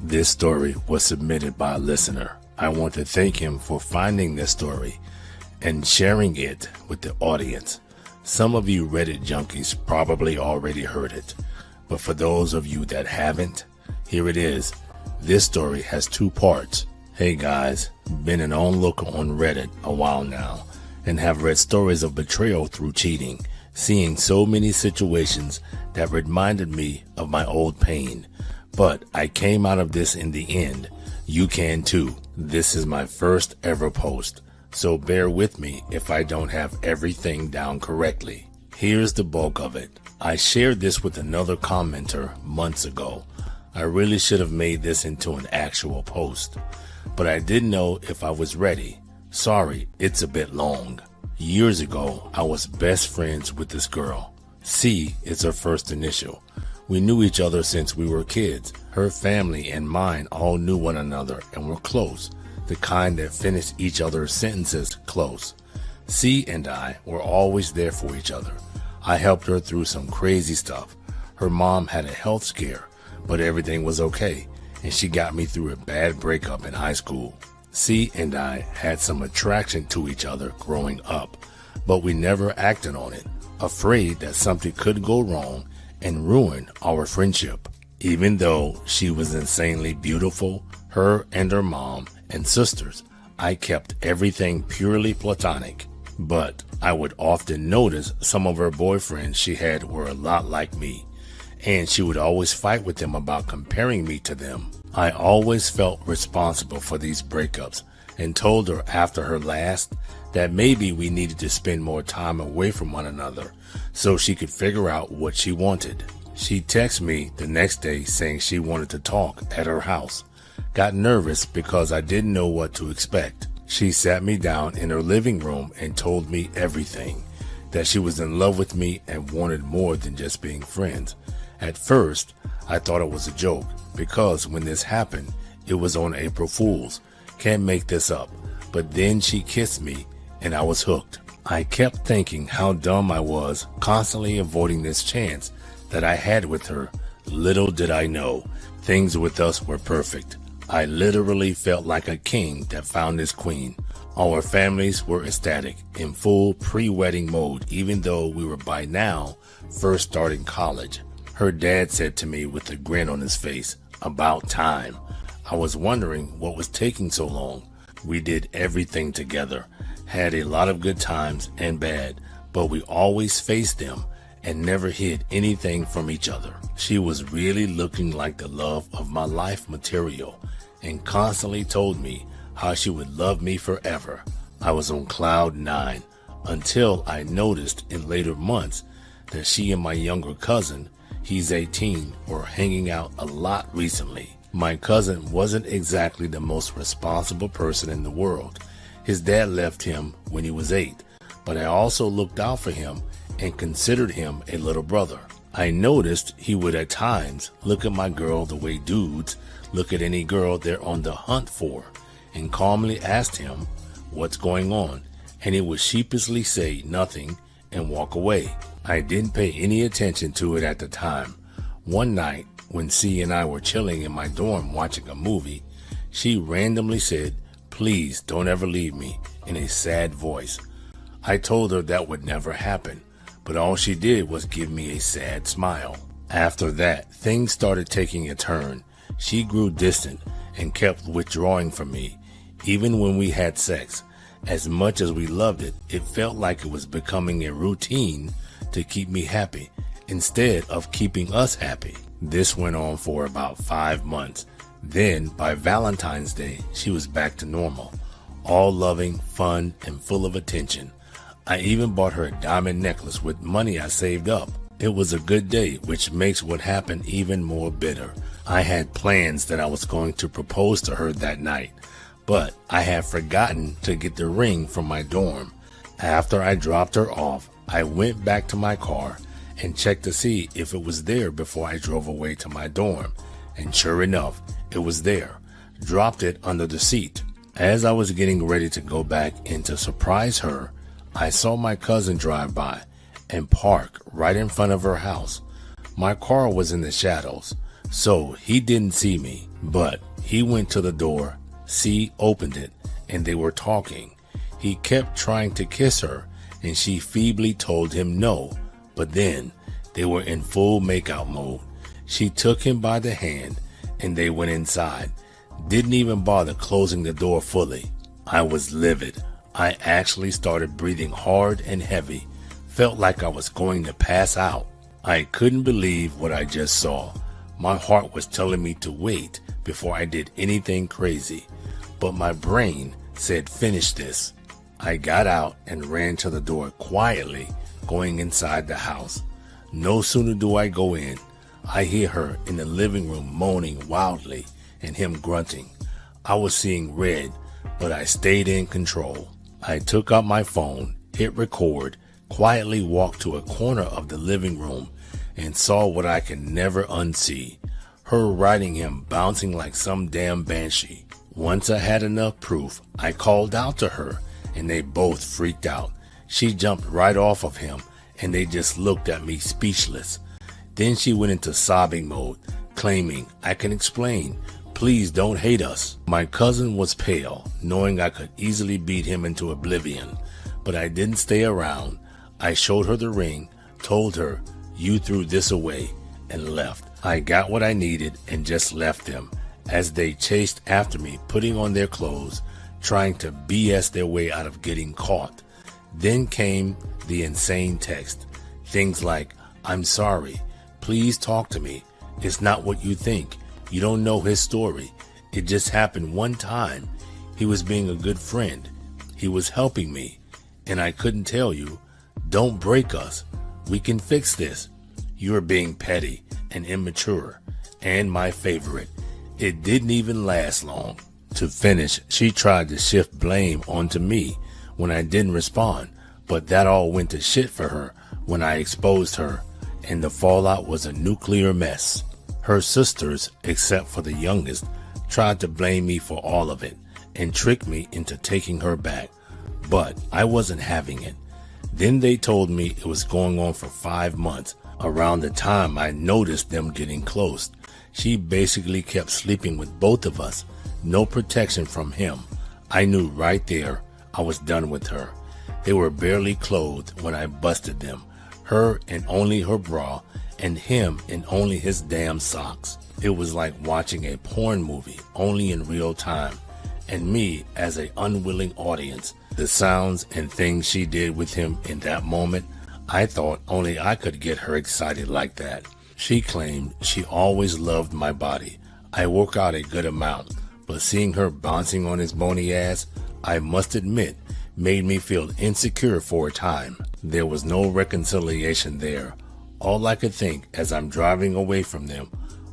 This story was submitted by a listener. I want to thank him for finding this story and sharing it with the audience. Some of you Reddit junkies probably already heard it, but for those of you that haven't, here it is. This story has two parts. Hey guys, been an onlooker on Reddit a while now and have read stories of betrayal through cheating, seeing so many situations that reminded me of my old pain. But I came out of this in the end. You can too. This is my first ever post, so bear with me if I don't have everything down correctly. Here's the bulk of it. I shared this with another commenter months ago. I really should have made this into an actual post, but I didn't know if I was ready. Sorry, it's a bit long. Years ago, I was best friends with this girl. C is her first initial. We knew each other since we were kids. Her family and mine all knew one another and were close, the kind that finished each other's sentences close. C and I were always there for each other. I helped her through some crazy stuff. Her mom had a health scare, but everything was okay, and she got me through a bad breakup in high school. C and I had some attraction to each other growing up, but we never acted on it, afraid that something could go wrong and ruin our friendship. Even though she was insanely beautiful, her and her mom and sisters, I kept everything purely platonic. But I would often notice some of her boyfriends she had were a lot like me, and she would always fight with them about comparing me to them. I always felt responsible for these breakups and told her after her last that maybe we needed to spend more time away from one another so she could figure out what she wanted. She texted me the next day saying she wanted to talk at her house. Got nervous because I didn't know what to expect. She sat me down in her living room and told me everything, that she was in love with me and wanted more than just being friends. At first, I thought it was a joke because when this happened, it was on April Fool's. Can't make this up. But then she kissed me and I was hooked. I kept thinking how dumb I was, constantly avoiding this chance that I had with her. Little did I know, things with us were perfect. I literally felt like a king that found his queen. Our families were ecstatic, in full pre-wedding mode, even though we were by now first starting college. Her dad said to me with a grin on his face, "About time." I was wondering what was taking so long. We did everything together, had a lot of good times and bad, but we always faced them and never hid anything from each other. She was really looking like the love of my life material and constantly told me how she would love me forever. I was on cloud 9 until I noticed in later months that she and my younger cousin, he's 18, were hanging out a lot recently. My cousin wasn't exactly the most responsible person in the world. His dad left him when he was 8, but I also looked out for him and considered him a little brother. I noticed he would at times look at my girl the way dudes look at any girl they're on the hunt for, and calmly asked him what's going on, and he would sheepishly say nothing and walk away. I didn't pay any attention to it at the time. One night, when C and I were chilling in my dorm watching a movie, she randomly said, "Please don't ever leave me," in a sad voice. I told her that would never happen, but all she did was give me a sad smile. After that, things started taking a turn. She grew distant and kept withdrawing from me, even when we had sex. As much as we loved it, it felt like it was becoming a routine to keep me happy instead of keeping us happy. This went on for about 5 months. Then, by Valentine's Day, she was back to normal, all loving, fun, and full of attention. I even bought her a diamond necklace with money I saved up. It was a good day, which makes what happened even more bitter. I had plans that I was going to propose to her that night, but I had forgotten to get the ring from my dorm. After I dropped her off, I went back to my car and checked to see if it was there before I drove away to my dorm, and sure enough, it was there. Dropped it under the seat. As I was getting ready to go back in to surprise her, I saw my cousin drive by and park right in front of her house. My car was in the shadows, so he didn't see me. But he went to the door, C opened it, and they were talking. He kept trying to kiss her, and she feebly told him no, but then they were in full makeout mode. She took him by the hand, and they went inside. Didn't even bother closing the door fully. I was livid. I actually started breathing hard and heavy. Felt like I was going to pass out. I couldn't believe what I just saw. My heart was telling me to wait before I did anything crazy, but my brain said finish this. I got out and ran to the door quietly, going inside the house. No sooner do I go in, I hear her in the living room moaning wildly and him grunting. I was seeing red, but I stayed in control. I took out my phone, hit record, quietly walked to a corner of the living room and saw what I could never unsee. Her riding him, bouncing like some damn banshee. Once I had enough proof, I called out to her and they both freaked out. She jumped right off of him and they just looked at me speechless. Then she went into sobbing mode, claiming, I can explain. Please don't hate us. My cousin was pale, knowing I could easily beat him into oblivion, but I didn't stay around. I showed her the ring, told her, you threw this away, and left. I got what I needed and just left them as they chased after me, putting on their clothes, trying to BS their way out of getting caught. Then came the insane text. Things like, I'm sorry, please talk to me. It's not what you think. You don't know his story. It just happened one time. He was being a good friend. He was helping me. And I couldn't tell you. Don't break us. We can fix this. You're being petty and immature. And my favorite, it didn't even last long. To finish, she tried to shift blame onto me when I didn't respond. But that all went to shit for her when I exposed her. And the fallout was a nuclear mess. Her sisters, except for the youngest, tried to blame me for all of it and trick me into taking her back. But I wasn't having it. Then they told me it was going on for 5 months. Around the time I noticed them getting close, she basically kept sleeping with both of us. No protection from him. I knew right there I was done with her. They were barely clothed when I busted them. Her in only her bra, and him in only his damn socks. It was like watching a porn movie, only in real time, and me as an unwilling audience. The sounds and things she did with him in that moment, I thought only I could get her excited like that. She claimed she always loved my body. I work out a good amount, but seeing her bouncing on his bony ass, I must admit, made me feel insecure for a time. There was no reconciliation there. All I could think as I'm driving away from them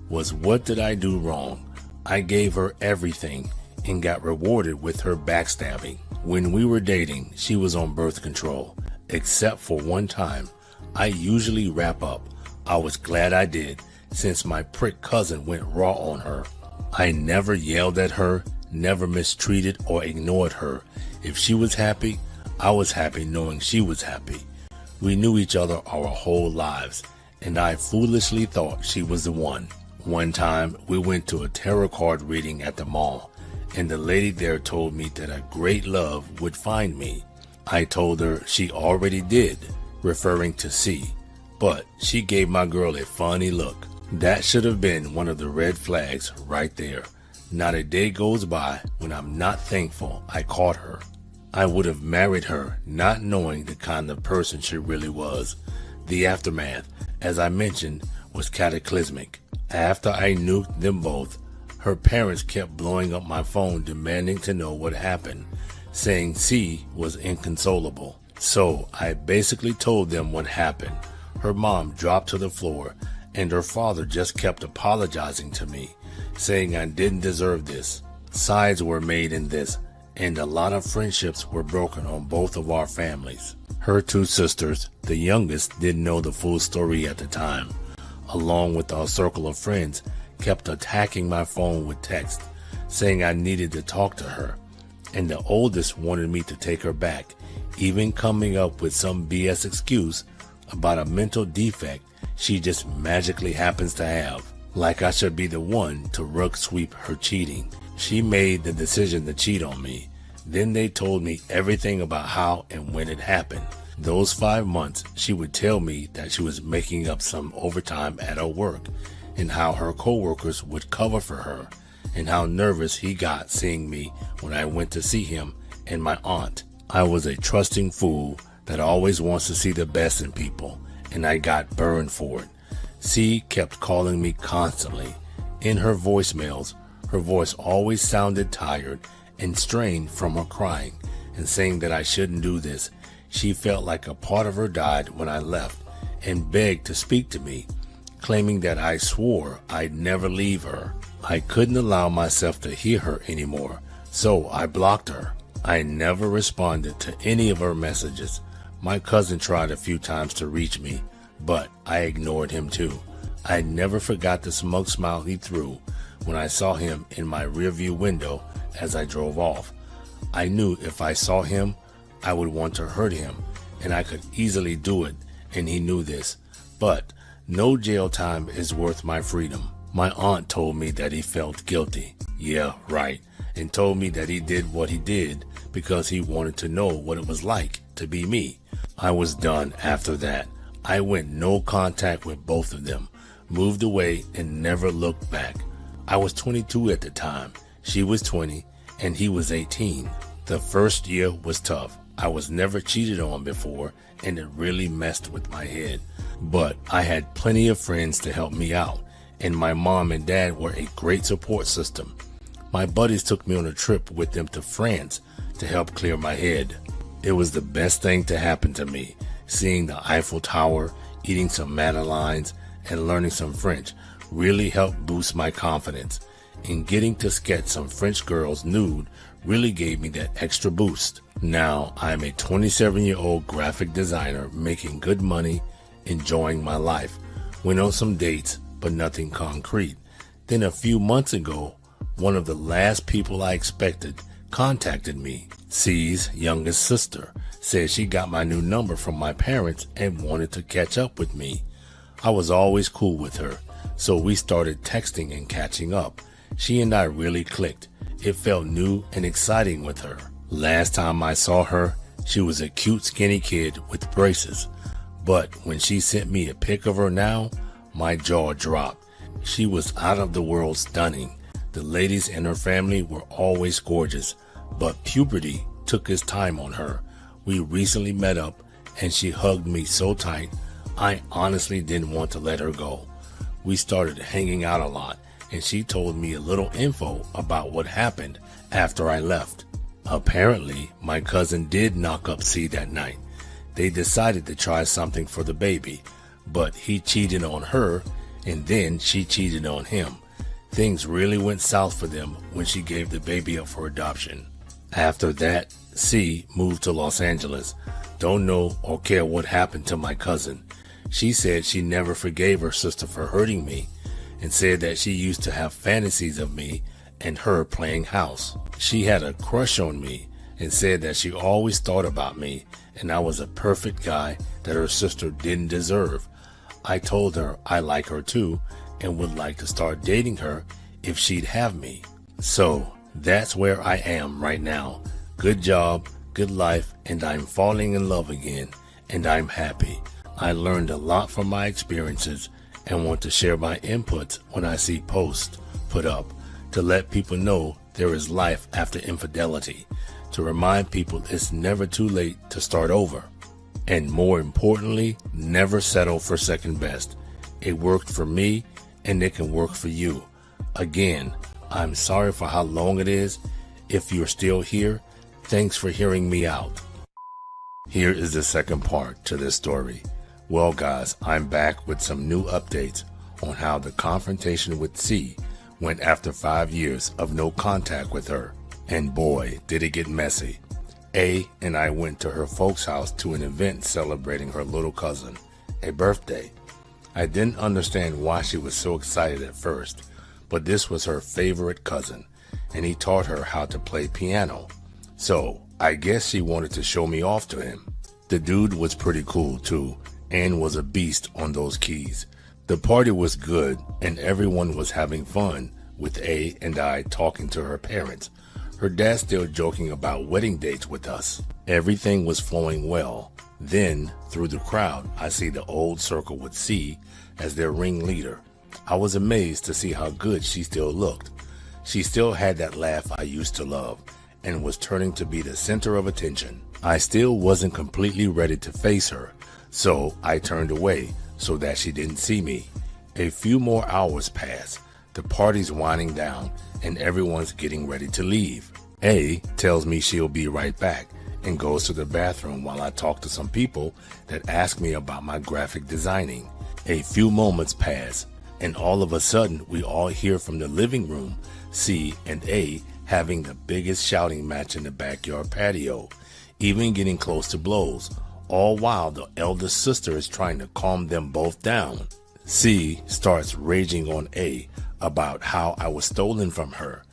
was, what did I do wrong? I gave her everything and got rewarded with her backstabbing. When we were dating, she was on birth control, except for one time. I usually wrap up. I was glad I did, since my prick cousin went raw on her. I never yelled at her, never mistreated or ignored her. If she was happy, I was happy knowing she was happy. We knew each other our whole lives, and I foolishly thought she was the one. One time, we went to a tarot card reading at the mall, and the lady there told me that a great love would find me. I told her she already did, referring to C, but she gave my girl a funny look. That should have been one of the red flags right there. Not a day goes by when I'm not thankful I caught her. I would have married her not knowing the kind of person she really was. The aftermath, as I mentioned, was cataclysmic. After I nuked them both, her parents kept blowing up my phone demanding to know what happened, saying C was inconsolable. So I basically told them what happened. Her mom dropped to the floor, and her father just kept apologizing to me, saying I didn't deserve this. Sides were made in this, and a lot of friendships were broken on both of our families. Her two sisters, the youngest, didn't know the full story at the time, along with our circle of friends, kept attacking my phone with text, saying I needed to talk to her, and the oldest wanted me to take her back, even coming up with some BS excuse about a mental defect she just magically happens to have. like I should be the one to rug sweep her cheating. She made the decision to cheat on me. Then they told me everything about how and when it happened. Those 5 months, she would tell me that she was making up some overtime at her work, and how her coworkers would cover for her, and how nervous he got seeing me when I went to see him and my aunt. I was a trusting fool that always wants to see the best in people, and I got burned for it. C kept calling me constantly. In her voicemails, her voice always sounded tired and strained from her crying and saying that I shouldn't do this. She felt like a part of her died when I left and begged to speak to me, claiming that I swore I'd never leave her. I couldn't allow myself to hear her anymore, so I blocked her. I never responded to any of her messages. My cousin tried a few times to reach me, but I ignored him too. I never forgot the smug smile he threw when I saw him in my rearview window as I drove off. I knew if I saw him, I would want to hurt him, and I could easily do it, and he knew this. But no jail time is worth my freedom. My aunt told me that he felt guilty. Yeah, right. And told me that he did what he did because he wanted to know what it was like to be me. I was done after that. I went no contact with both of them, moved away, and never looked back. I was 22 at the time. She was 20, and he was 18. The first year was tough. I was never cheated on before, and it really messed with my head. But I had plenty of friends to help me out, and my mom and dad were a great support system. My buddies took me on a trip with them to France to help clear my head. It was the best thing to happen to me. Seeing the Eiffel Tower, eating some madeleines, and learning some French really helped boost my confidence. And getting to sketch some French girls nude really gave me that extra boost. Now I'm a 27-year-old graphic designer making good money, enjoying my life. Went on some dates, but nothing concrete. Then a few months ago, one of the last people I expected contacted me. C's youngest sister said she got my new number from my parents and wanted to catch up with me. I was always cool with her, so we started texting and catching up. She and I really clicked. It felt new and exciting with her. Last time I saw her, she was a cute skinny kid with braces. But when she sent me a pic of her now, my jaw dropped. She was out of the world stunning. The ladies in her family were always gorgeous, but puberty took its time on her. We recently met up and she hugged me so tight, I honestly didn't want to let her go. We started hanging out a lot, and she told me a little info about what happened after I left. Apparently, my cousin did knock up C that night. They decided to try something for the baby, but he cheated on her, and then she cheated on him. Things really went south for them when she gave the baby up for adoption. After that, C moved to Los Angeles. Don't know or care what happened to my cousin. She said she never forgave her sister for hurting me, and said that she used to have fantasies of me and her playing house. She had a crush on me and said that she always thought about me and I was a perfect guy that her sister didn't deserve. I told her I like her too and would like to start dating her if she'd have me. So that's where I am right now. Good job, good life, and I'm falling in love again, and I'm happy. I learned a lot from my experiences and want to share my inputs when I see posts put up to let people know there is life after infidelity, to remind people it's never too late to start over, and more importantly, never settle for second best. It worked for me and it can work for you. Again, I'm sorry for how long it is. If you're still here, thanks for hearing me out. Here is the second part to this story. Well guys, I'm back with some new updates on how the confrontation with C went after 5 years of no contact with her. And boy, did it get messy. A and I went to her folks' house to an event celebrating her little cousin, a birthday. I didn't understand why she was so excited at first, but this was her favorite cousin, and he taught her how to play piano. So I guess she wanted to show me off to him. The dude was pretty cool too, and was a beast on those keys. The party was good and everyone was having fun, with A and I talking to her parents. Her dad still joking about wedding dates with us. Everything was flowing well. Then, through the crowd, I see the old circle with C as their ringleader. I was amazed to see how good she still looked. She still had that laugh I used to love and was turning to be the center of attention. I still wasn't completely ready to face her, so I turned away so that she didn't see me. A few more hours pass. The party's winding down and everyone's getting ready to leave. A tells me she'll be right back and goes to the bathroom while I talk to some people that ask me about my graphic designing. A few moments pass, and all of a sudden we all hear from the living room C and A having the biggest shouting match in the backyard patio, even getting close to blows, all while the eldest sister is trying to calm them both down. C starts raging on A about how I was stolen from her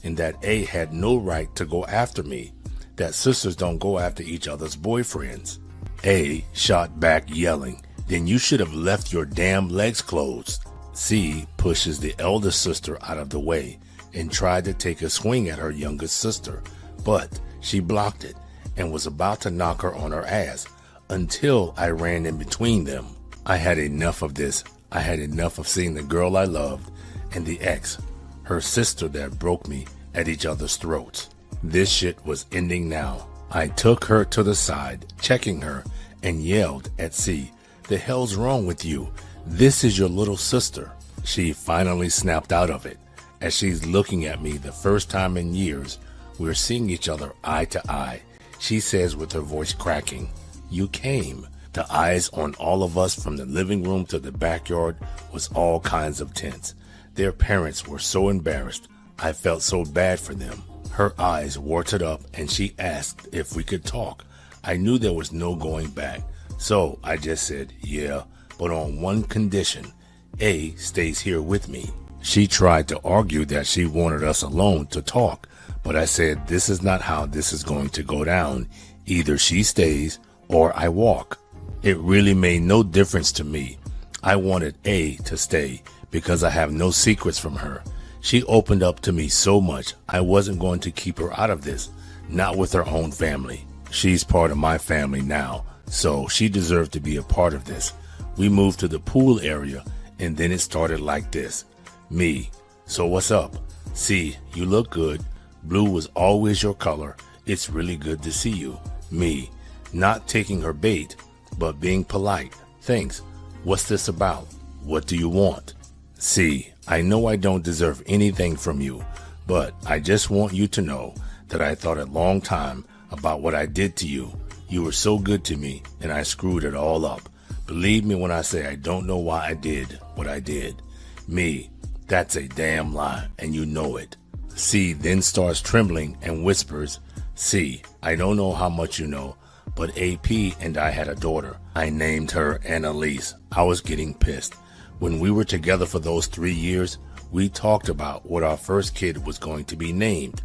and that A had no right to go after me, that sisters don't go after each other's boyfriends. A shot back yelling, "Then you should have left your damn legs closed." C pushes the eldest sister out of the way and tried to take a swing at her youngest sister, but she blocked it and was about to knock her on her ass until I ran in between them. I had enough of this. I had enough of seeing the girl I loved and the ex, her sister, that broke me at each other's throats. This shit was ending now. I took her to the side, checking her, and yelled at C, "The hell's wrong with you? This is your little sister." She finally snapped out of it. As she's looking at me the first time in years, we're seeing each other eye to eye. She says with her voice cracking, "You came." The eyes on all of us from the living room to the backyard was all kinds of tense. Their parents were so embarrassed. I felt so bad for them. Her eyes warted up and she asked if we could talk. I knew there was no going back, so I just said, "Yeah, but on one condition. A stays here with me." She tried to argue that she wanted us alone to talk, but I said, "This is not how this is going to go down. Either she stays or I walk." It really made no difference to me. I wanted A to stay because I have no secrets from her. She opened up to me so much. I wasn't going to keep her out of this, not with her own family. She's part of my family now, so she deserved to be a part of this. We moved to the pool area, and then it started like this. Me, "So what's up?" C, "You look good. Blue was always your color. It's really good to see you." Me, not taking her bait, but being polite. "Thanks. What's this about? What do you want?" C, "I know I don't deserve anything from you, but I just want you to know that I thought a long time about what I did to you. You were so good to me, and I screwed it all up. Believe me when I say I don't know why I did what I did." Me, "That's a damn lie, and you know it." C then starts trembling and whispers, "C, I don't know how much you know, but AP and I had a daughter. I named her Annalise." I was getting pissed. When we were together for those 3 years, we talked about what our first kid was going to be named.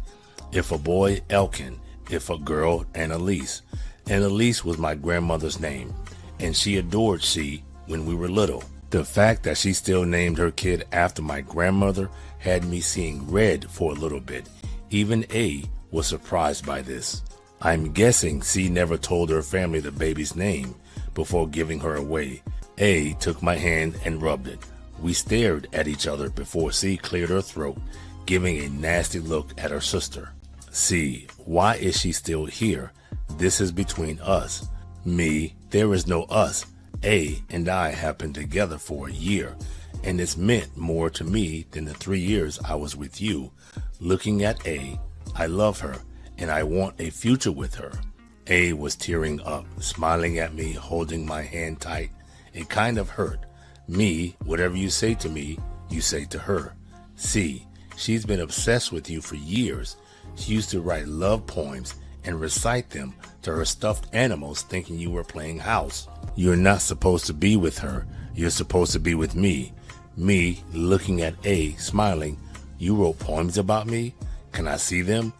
If a boy, Elkin. If a girl, Annalise. Annalise was my grandmother's name, and she adored C when we were little. The fact that she still named her kid after my grandmother had me seeing red for a little bit. Even A was surprised by this. I'm guessing C never told her family the baby's name before giving her away. A took my hand and rubbed it. We stared at each other before C cleared her throat, giving a nasty look at her sister. C, "Why is she still here? This is between us." Me, "There is no us. A and I have been together for a year, and it's meant more to me than the 3 years I was with you." Looking at A, "I love her, and I want a future with her." A was tearing up, smiling at me, holding my hand tight. It kind of hurt. Me, "Whatever you say to me, you say to her." C, "She's been obsessed with you for years. She used to write love poems and recite them to her stuffed animals thinking you were playing house. You're not supposed to be with her. You're supposed to be with me." Me, looking at A, smiling, "You wrote poems about me? Can I see them?"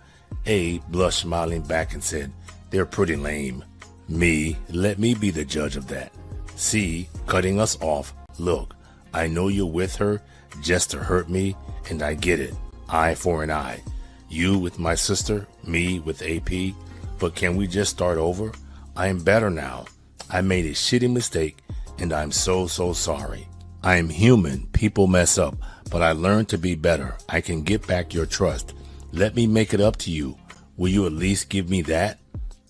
A blushed, smiling back and said, "They're pretty lame." Me, "Let me be the judge of that." C, cutting us off, "Look, I know you're with her just to hurt me, and I get it. Eye for an eye. You with my sister, me with AP. But can we just start over? I am better now. I made a shitty mistake, and I'm so sorry. I am human. People mess up, but I learned to be better. I can get back your trust. Let me make it up to you. Will you at least give me that?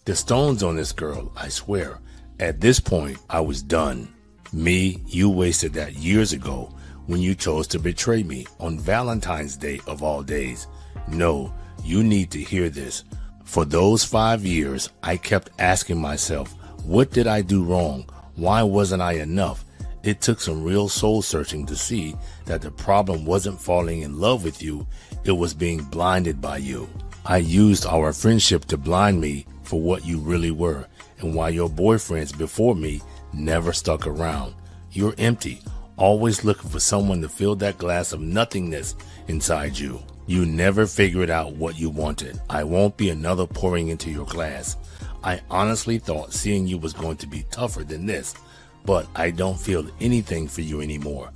The stone's on this girl, I swear. At this point, I was done. Me, you wasted that years ago when you chose to betray me on Valentine's Day of all days. No, you need to hear this. For those 5 years, I kept asking myself, what did I do wrong? Why wasn't I enough? It took some real soul searching to see that the problem wasn't falling in love with you, it was being blinded by you. I used our friendship to blind me for what you really were, and why your boyfriends before me never stuck around. You're empty, always looking for someone to fill that glass of nothingness inside you. You never figured out what you wanted. I won't be another pouring into your glass. I honestly thought seeing you was going to be tougher than this, but I don't feel anything for you anymore.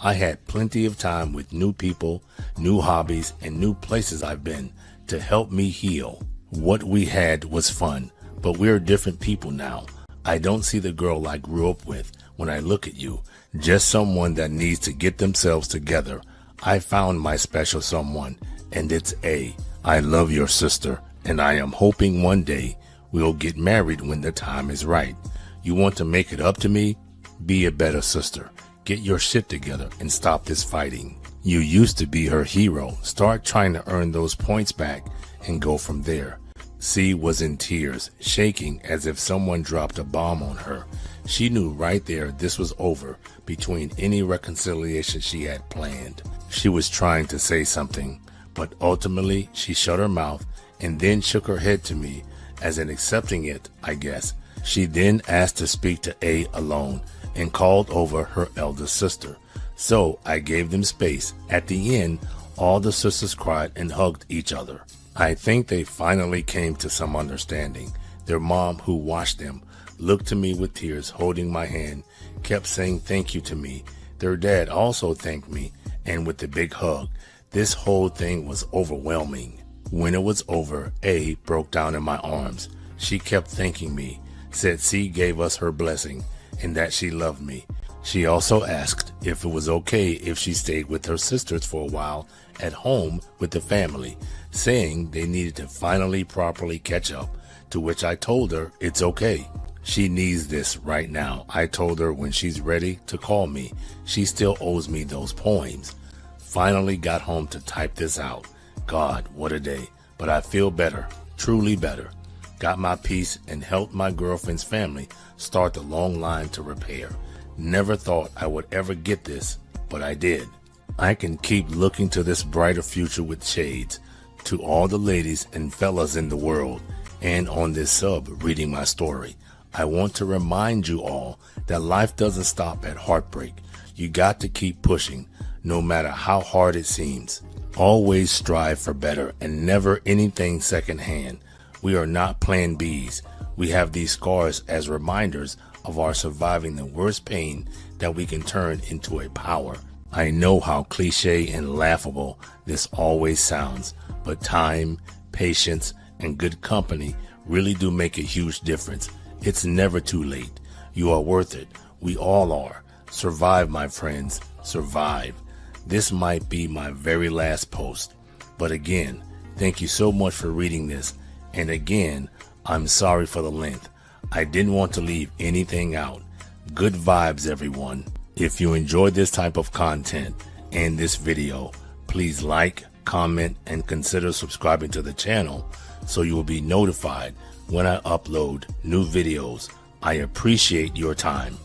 I had plenty of time with new people, new hobbies, and new places I've been to help me heal. What we had was fun, but we're different people now. I don't see the girl I grew up with when I look at you, just someone that needs to get themselves together. I found my special someone, and it's A. I love your sister, and I am hoping one day we'll get married when the time is right. You want to make it up to me? Be a better sister. Get your shit together and stop this fighting. You used to be her hero. Start trying to earn those points back and go from there. C was in tears, shaking as if someone dropped a bomb on her. She knew right there this was over between any reconciliation she had planned. She was trying to say something, but ultimately she shut her mouth and then shook her head to me as in accepting it, I guess. She then asked to speak to A alone and called over her elder sister. So I gave them space. At the end, all the sisters cried and hugged each other. I think they finally came to some understanding. Their mom, who watched them, looked to me with tears, holding my hand, kept saying thank you to me. Their dad also thanked me, and with a big hug. This whole thing was overwhelming. When it was over, A broke down in my arms. She kept thanking me, said C gave us her blessing, and that she loved me. She also asked if it was okay if she stayed with her sisters for a while at home with the family, saying they needed to finally properly catch up, to which I told her it's okay. She needs this right now. I told her when she's ready to call me. She still owes me those poems. Finally got home to type this out. God, what a day. But I feel better, truly better. Got my peace and helped my girlfriend's family start the long line to repair. Never thought I would ever get this, but I did. I can keep looking to this brighter future with shades. To all the ladies and fellas in the world and on this sub reading my story, I want to remind you all that life doesn't stop at heartbreak. You got to keep pushing, no matter how hard it seems. Always strive for better and never anything secondhand. We are not plan Bs. We have these scars as reminders of our surviving the worst pain that we can turn into a power. I know how cliche and laughable this always sounds, but time, patience, and good company really do make a huge difference. It's never too late. You are worth it. We all are. Survive, my friends. Survive. This might be my very last post. But again, thank you so much for reading this. And again, I'm sorry for the length. I didn't want to leave anything out. Good vibes, everyone. If you enjoyed this type of content and this video, please like, comment, and consider subscribing to the channel so you will be notified when I upload new videos. I appreciate your time.